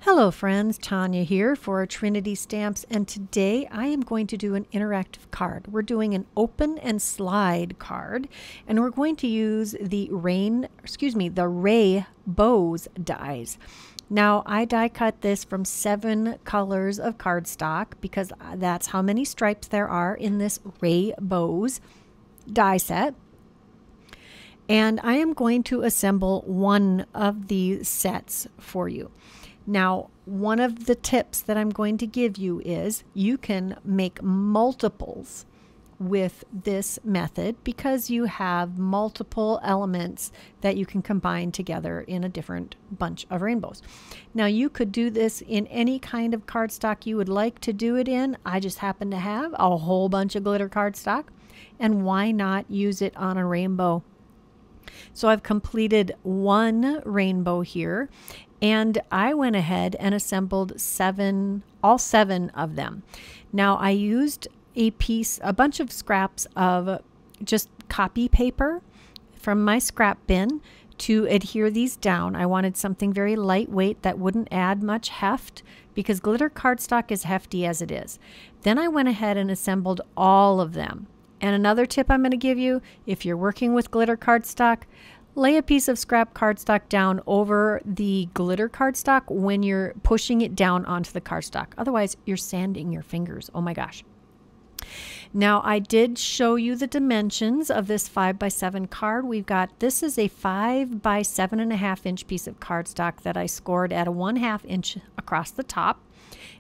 Hello friends, Tanya here for Trinity Stamps, and today I am going to do an interactive card. We're doing an open and slide card, and we're going to use the Ray Bows dies. Now I die cut this from 7 colors of cardstock because that's how many stripes there are in this Ray Bows die set. And I am going to assemble one of these sets for you. Now, one of the tips that I'm going to give you is you can make multiples with this method because you have multiple elements that you can combine together in a different bunch of rainbows. Now, you could do this in any kind of cardstock you would like to do it in. I just happen to have a whole bunch of glitter cardstock, and why not use it on a rainbow? So I've completed one rainbow here, and I went ahead and assembled all seven of them. Now I used a bunch of scraps of just copy paper from my scrap bin to adhere these down. I wanted something very lightweight that wouldn't add much heft because glitter cardstock is hefty as it is. Then I went ahead and assembled all of them. And another tip I'm going to give you, if you're working with glitter cardstock, lay a piece of scrap cardstock down over the glitter cardstock when you're pushing it down onto the cardstock. Otherwise, you're sanding your fingers. Oh my gosh. Now, I did show you the dimensions of this 5x7 card. This is a 5 by 7.5 inch piece of cardstock that I scored at a 1/2 inch across the top.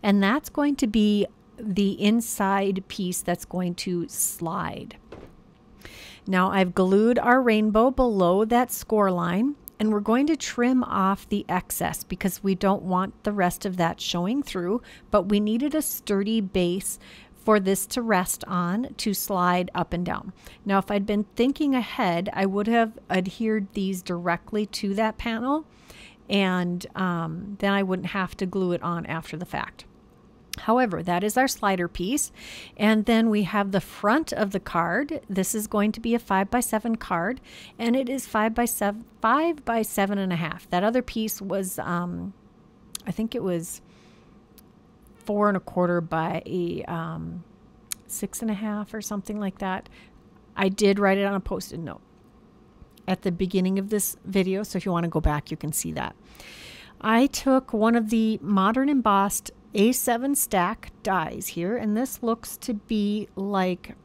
And that's going to be the inside piece that's going to slide. Now I've glued our rainbow below that score line, and we're going to trim off the excess because we don't want the rest of that showing through, but we needed a sturdy base for this to rest on to slide up and down. Now if I'd been thinking ahead, I would have adhered these directly to that panel, and then I wouldn't have to glue it on after the fact. However, that is our slider piece. And then we have the front of the card. This is going to be a 5x7 card, and it is 5 by 7.5. That other piece was, I think it was 4 1/4 by 6.5 or something like that. I did write it on a Post-it note at the beginning of this video, so if you want to go back, you can see that. I took one of the Modern Embossed A7 stack dies here, and this looks to be like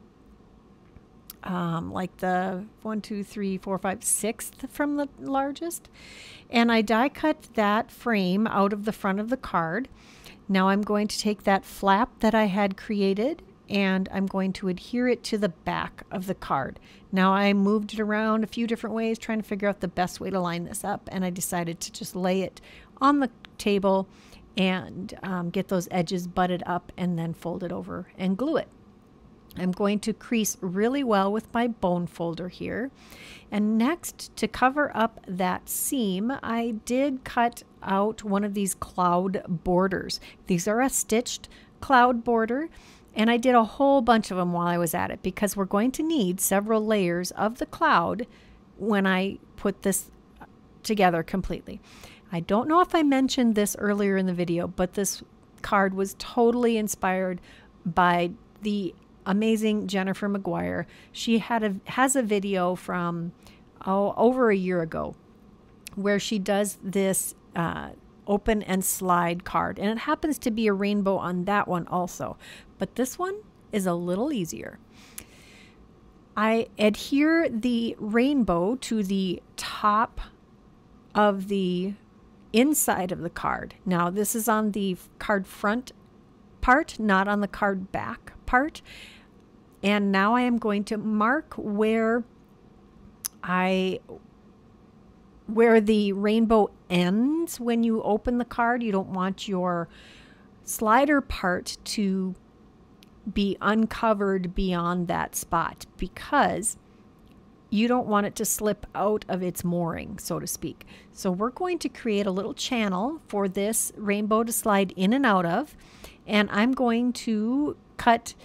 the 1, 2, 3, 4, 5, 6th from the largest, and I die cut that frame out of the front of the card. Now I'm going to take that flap that I had created, and I'm going to adhere it to the back of the card. Now I moved it around a few different ways trying to figure out the best way to line this up, and I decided to just lay it on the table and get those edges butted up and then fold it over and glue it. I'm going to crease really well with my bone folder here. And next, to cover up that seam, I did cut out one of these cloud borders. These are a stitched cloud border, and I did a whole bunch of them while I was at it because we're going to need several layers of the cloud when I put this together completely. I don't know if I mentioned this earlier in the video, but this card was totally inspired by the amazing Jennifer McGuire. She has a video from over a year ago where she does this open and slide card, and it happens to be a rainbow on that one also, but this one is a little easier. I adhere the rainbow to the top of the inside of the card. Now this is on the card front part, not on the card back part. And now I am going to mark where the rainbow ends when you open the card. You don't want your slider part to be uncovered beyond that spot because you don't want it to slip out of its mooring, so to speak. So we're going to create a little channel for this rainbow to slide in and out of, and I'm going to cut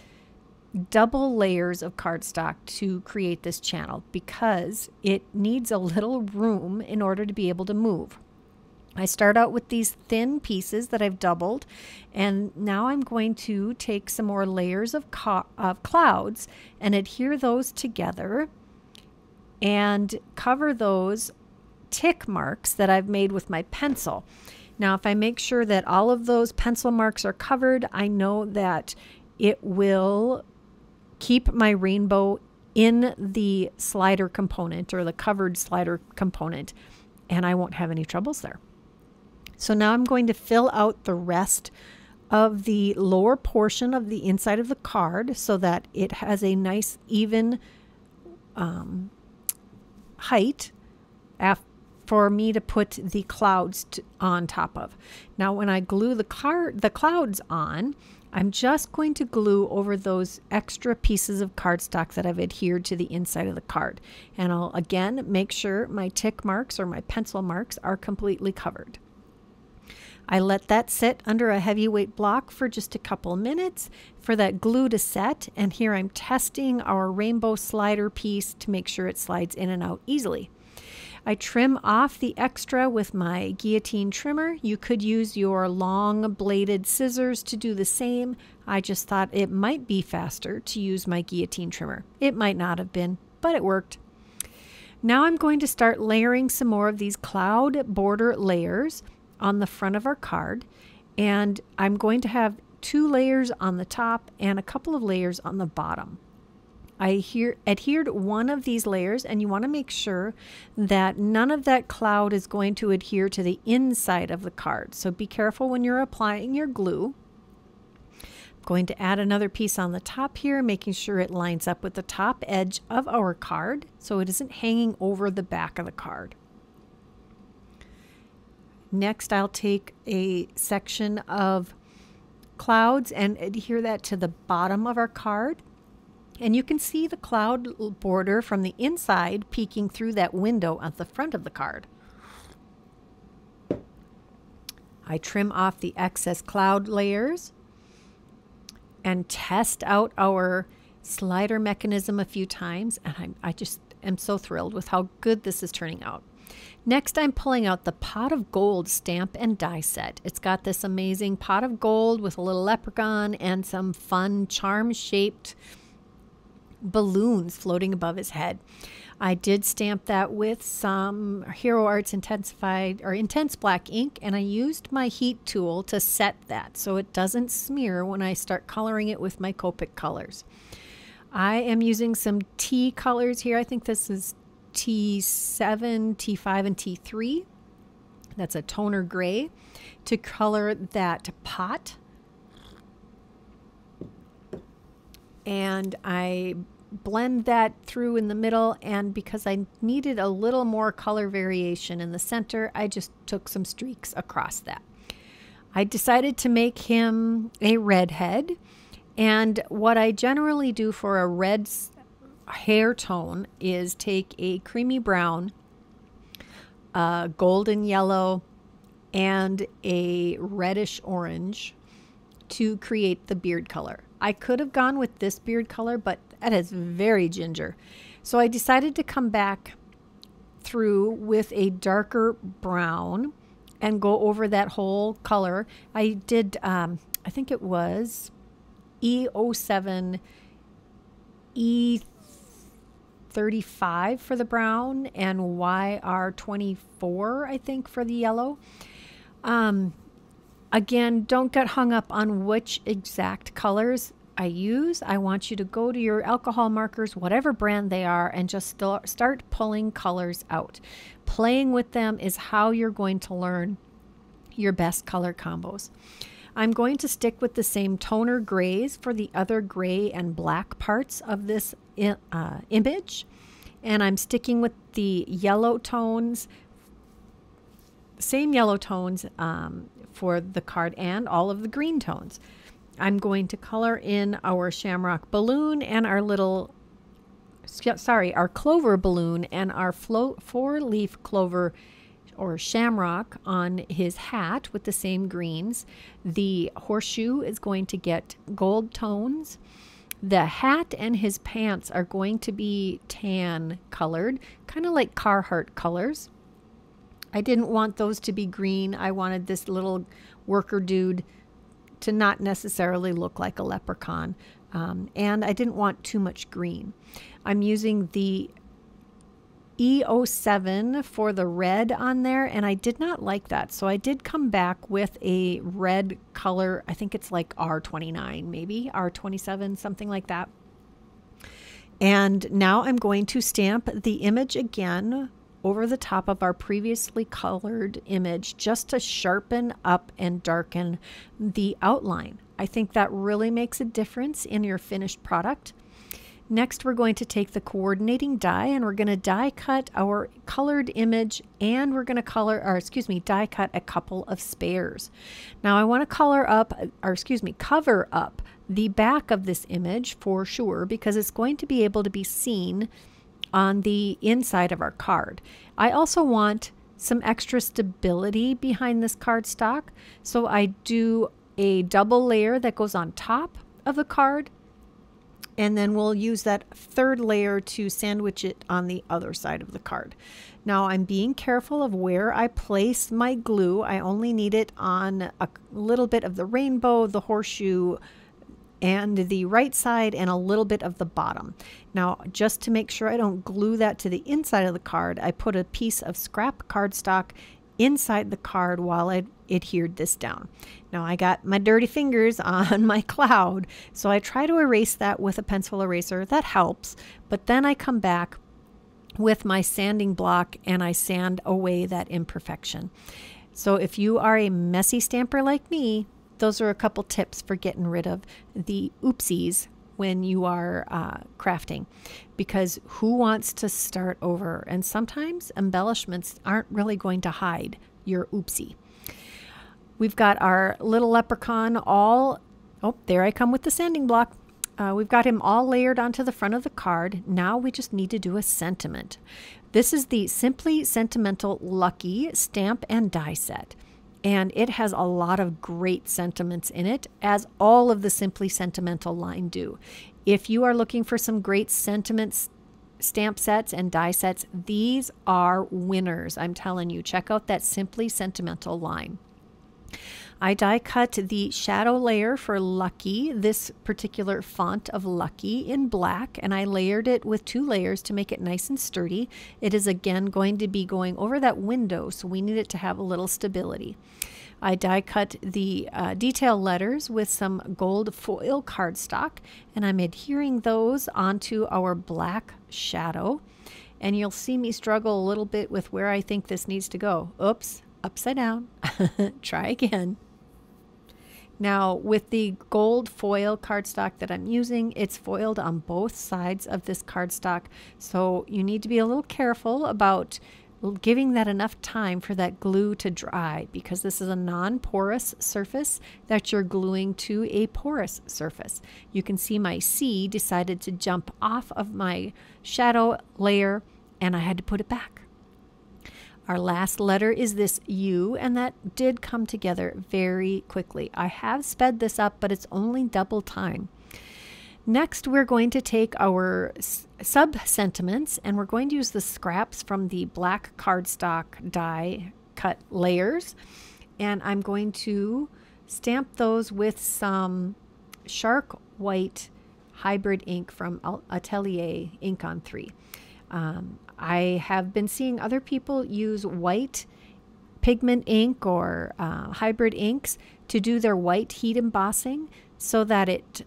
double layers of cardstock to create this channel because it needs a little room in order to be able to move. I start out with these thin pieces that I've doubled, and now I'm going to take some more layers of clouds and adhere those together and cover those tick marks that I've made with my pencil. Now, if I make sure that all of those pencil marks are covered, I know that it will keep my rainbow in the slider component, or the covered slider component, and I won't have any troubles there. So now I'm going to fill out the rest of the lower portion of the inside of the card so that it has a nice even height for me to put the clouds on top of. Now when I glue the clouds on, I'm just going to glue over those extra pieces of cardstock that I've adhered to the inside of the card. And I'll again make sure my tick marks or my pencil marks are completely covered. I let that sit under a heavyweight block for just a couple minutes for that glue to set, and here I'm testing our rainbow slider piece to make sure it slides in and out easily. I trim off the extra with my guillotine trimmer. You could use your long bladed scissors to do the same. I just thought it might be faster to use my guillotine trimmer. It might not have been, but it worked. Now I'm going to start layering some more of these cloud border layers on the front of our card, and I'm going to have 2 layers on the top and a couple of layers on the bottom. I adhered one of these layers, and you want to make sure that none of that cloud is going to adhere to the inside of the card. So be careful when you're applying your glue. I'm going to add another piece on the top here, making sure it lines up with the top edge of our card so it isn't hanging over the back of the card. Next, I'll take a section of clouds and adhere that to the bottom of our card. And you can see the cloud border from the inside peeking through that window at the front of the card. I trim off the excess cloud layers and test out our slider mechanism a few times, and I just am so thrilled with how good this is turning out. Next, I'm pulling out the Pot of Gold stamp and die set. It's got this amazing pot of gold with a little leprechaun and some fun charm-shaped balloons floating above his head. I did stamp that with some Hero Arts Intense Black ink, and I used my heat tool to set that so it doesn't smear when I start coloring it with my Copic colors. I am using some T colors here. I think this is T7, T5, and T3. That's a toner gray to color that pot. And I blend that through in the middle, and because I needed a little more color variation in the center, I just took some streaks across that. I decided to make him a redhead, and what I generally do for a red hair tone is take a creamy brown, golden yellow, and a reddish orange to create the beard color. I could have gone with this beard color, but that is very ginger. So I decided to come back through with a darker brown and go over that whole color. I did, I think it was E07, E35 for the brown, and YR24, I think, for the yellow. Again, don't get hung up on which exact colors I use. I want you to go to your alcohol markers, whatever brand they are, and just start pulling colors out. Playing with them is how you're going to learn your best color combos. I'm going to stick with the same toner grays for the other gray and black parts of this image. And I'm sticking with the yellow tones, same yellow tones for the card, and all of the green tones. I'm going to color in our shamrock balloon and our our clover balloon and our 4-leaf clover or shamrock on his hat with the same greens. The horseshoe is going to get gold tones. The hat and his pants are going to be tan colored, kind of like Carhartt colors. I didn't want those to be green. I wanted this little worker dude to not necessarily look like a leprechaun. And I didn't want too much green. I'm using the E07 for the red on there, and I did not like that. So I did come back with a red color. I think it's like R29, maybe R27, something like that. And now I'm going to stamp the image again over the top of our previously colored image just to sharpen up and darken the outline. I think that really makes a difference in your finished product. Next, we're going to take the coordinating die and we're going to die cut our colored image, and we're going to die cut a couple of spares. Now I want to cover up the back of this image for sure, because it's going to be able to be seen on the inside of our card. I also want some extra stability behind this cardstock, so I do a double layer that goes on top of the card, and then we'll use that third layer to sandwich it on the other side of the card. Now I'm being careful of where I place my glue. I only need it on a little bit of the rainbow, the horseshoe, and the right side, and a little bit of the bottom. Now, just to make sure I don't glue that to the inside of the card, I put a piece of scrap cardstock inside the card while I adhered this down. Now I got my dirty fingers on my cloud, so I try to erase that with a pencil eraser. That helps, but then I come back with my sanding block and I sand away that imperfection. So if you are a messy stamper like me, those are a couple tips for getting rid of the oopsies when you are crafting, because who wants to start over? And sometimes embellishments aren't really going to hide your oopsie. We've got our little leprechaun all, oh, there I come with the sanding block. We've got him all layered onto the front of the card. Now we just need to do a sentiment. This is the Simply Sentimental Lucky Stamp and Die Set. And it has a lot of great sentiments in it, as all of the Simply Sentimental line do. If you are looking for some great sentiments, stamp sets and die sets, these are winners. I'm telling you, check out that Simply Sentimental line. I die cut the shadow layer for Lucky, this particular font of Lucky, in black, and I layered it with 2 layers to make it nice and sturdy. It is again going to be going over that window, so we need it to have a little stability. I die cut the detail letters with some gold foil cardstock, and I'm adhering those onto our black shadow. And you'll see me struggle a little bit with where I think this needs to go. Oops, upside down. Try again. Now with the gold foil cardstock that I'm using, it's foiled on both sides of this cardstock, so you need to be a little careful about giving that enough time for that glue to dry, because this is a non-porous surface that you're gluing to a porous surface. You can see my C decided to jump off of my shadow layer, and I had to put it back. Our last letter is this U, and that did come together very quickly. I have sped this up, but it's only double time. Next, we're going to take our sub-sentiments, and we're going to use the scraps from the black cardstock die cut layers, and I'm going to stamp those with some Shark White hybrid ink from Atelier Ink on 3. I have been seeing other people use white pigment ink or hybrid inks to do their white heat embossing, so that it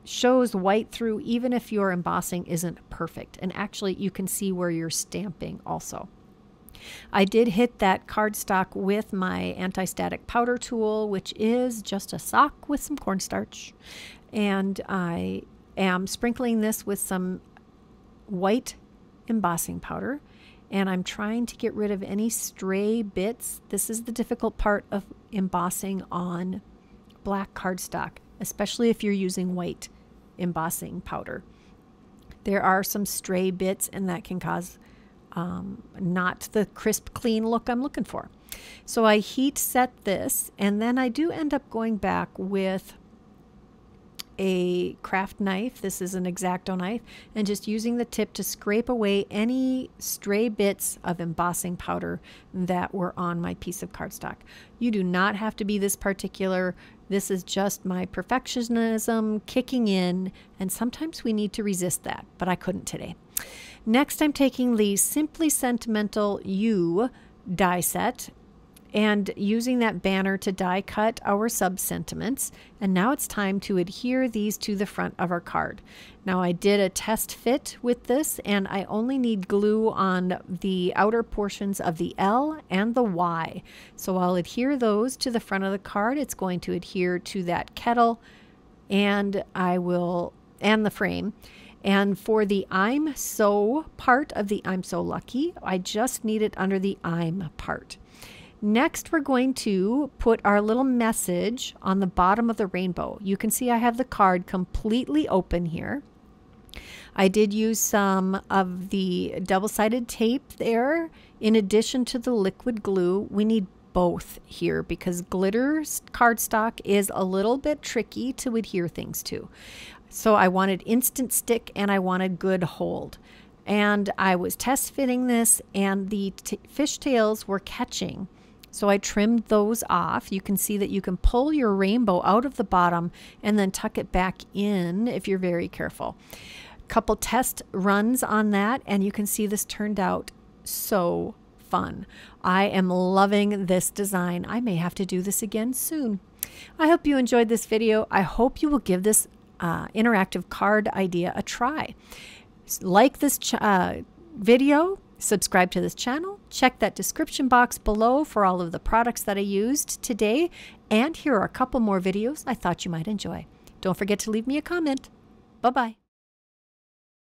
shows white through even if your embossing isn't perfect. And actually you can see where you're stamping also. I did hit that cardstock with my anti-static powder tool, which is just a sock with some cornstarch. And I am sprinkling this with some white embossing powder, and I'm trying to get rid of any stray bits. This is the difficult part of embossing on black cardstock, especially if you're using white embossing powder. There are some stray bits, and that can cause not the crisp, clean look I'm looking for. So I heat set this, and then I do end up going back with a craft knife. This is an X-Acto knife, and just using the tip to scrape away any stray bits of embossing powder that were on my piece of cardstock. You do not have to be this particular. This is just my perfectionism kicking in, and sometimes we need to resist that, but I couldn't today. Next, I'm taking the Simply Sentimental U die set and using that banner to die cut our sub-sentiments. And now it's time to adhere these to the front of our card. Now I did a test fit with this, and I only need glue on the outer portions of the L and the Y. So I'll adhere those to the front of the card. It's going to adhere to that kettle, and and the frame. And for the I'm so part of the I'm so lucky, I just need it under the I'm part. Next, we're going to put our little message on the bottom of the rainbow. You can see I have the card completely open here. I did use some of the double-sided tape there in addition to the liquid glue. We need both here because glitter cardstock is a little bit tricky to adhere things to. So I wanted instant stick and I wanted good hold. And I was test fitting this, and the fishtails were catching. So I trimmed those off. You can see that you can pull your rainbow out of the bottom and then tuck it back in if you're very careful. Couple test runs on that, and you can see this turned out so fun. I am loving this design. I may have to do this again soon. I hope you enjoyed this video. I hope you will give this interactive card idea a try. Like this video, subscribe to this channel, check that description box below for all of the products that I used today, and here are a couple more videos I thought you might enjoy. Don't forget to leave me a comment. Bye-bye.